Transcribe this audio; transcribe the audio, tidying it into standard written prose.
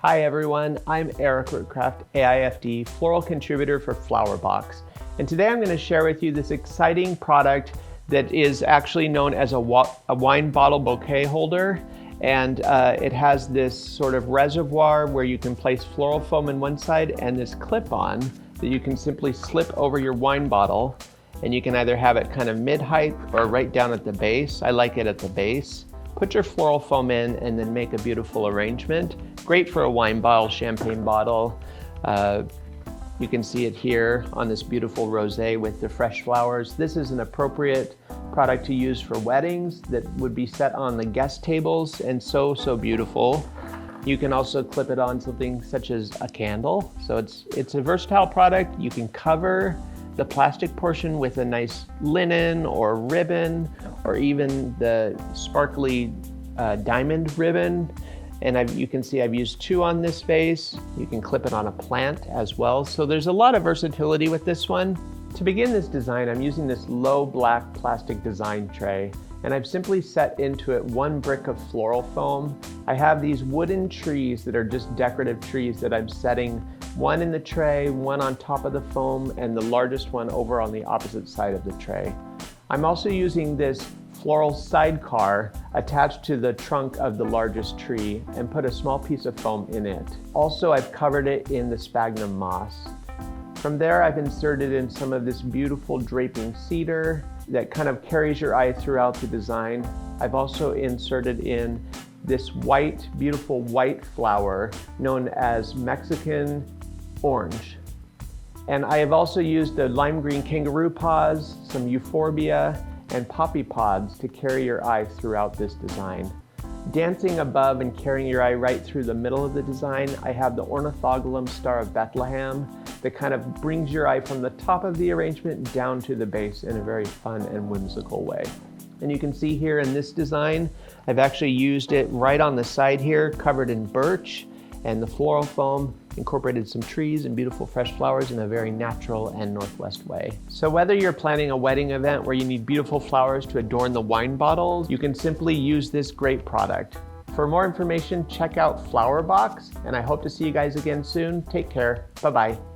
Hi everyone, I'm Erik Rootcraft, AIFD, floral contributor for Flower Box. And today I'm going to share with you this exciting product that is actually known as a wine bottle bouquet holder. And it has this sort of reservoir where you can place floral foam in one side and this clip-on that you can simply slip over your wine bottle. And you can either have it kind of mid-height or right down at the base. I like it at the base. Put your floral foam in and then make a beautiful arrangement. Great for a wine bottle, champagne bottle. You can see it here on this beautiful rosé with the fresh flowers. This is an appropriate product to use for weddings that would be set on the guest tables and so beautiful. You can also clip it on something such as a candle. So it's a versatile product. You can cover the plastic portion with a nice linen or ribbon, or even the sparkly diamond ribbon. And you can see I've used two on this vase. You can clip it on a plant as well. So there's a lot of versatility with this one. To begin this design, I'm using this low black plastic design tray, and I've simply set into it one brick of floral foam. I have these wooden trees that are just decorative trees that I'm setting, one in the tray, one on top of the foam, and the largest one over on the opposite side of the tray. I'm also using this floral sidecar attached to the trunk of the largest tree and put a small piece of foam in it. Also, I've covered it in the sphagnum moss. From there, I've inserted in some of this beautiful draping cedar that kind of carries your eye throughout the design. I've also inserted in this white, beautiful white flower known as Mexican orange. And I have also used the lime green kangaroo paws, some euphorbia, and poppy pods to carry your eye throughout this design. Dancing above and carrying your eye right through the middle of the design, I have the Ornithogalum Star of Bethlehem that kind of brings your eye from the top of the arrangement down to the base in a very fun and whimsical way. And you can see here in this design, I've actually used it right on the side here, covered in birch, and the floral foam incorporated some trees and beautiful fresh flowers in a very natural and Northwest way. So whether you're planning a wedding event where you need beautiful flowers to adorn the wine bottles, you can simply use this great product. For more information, check out Flower Box, and I hope to see you guys again soon. Take care. Bye-bye.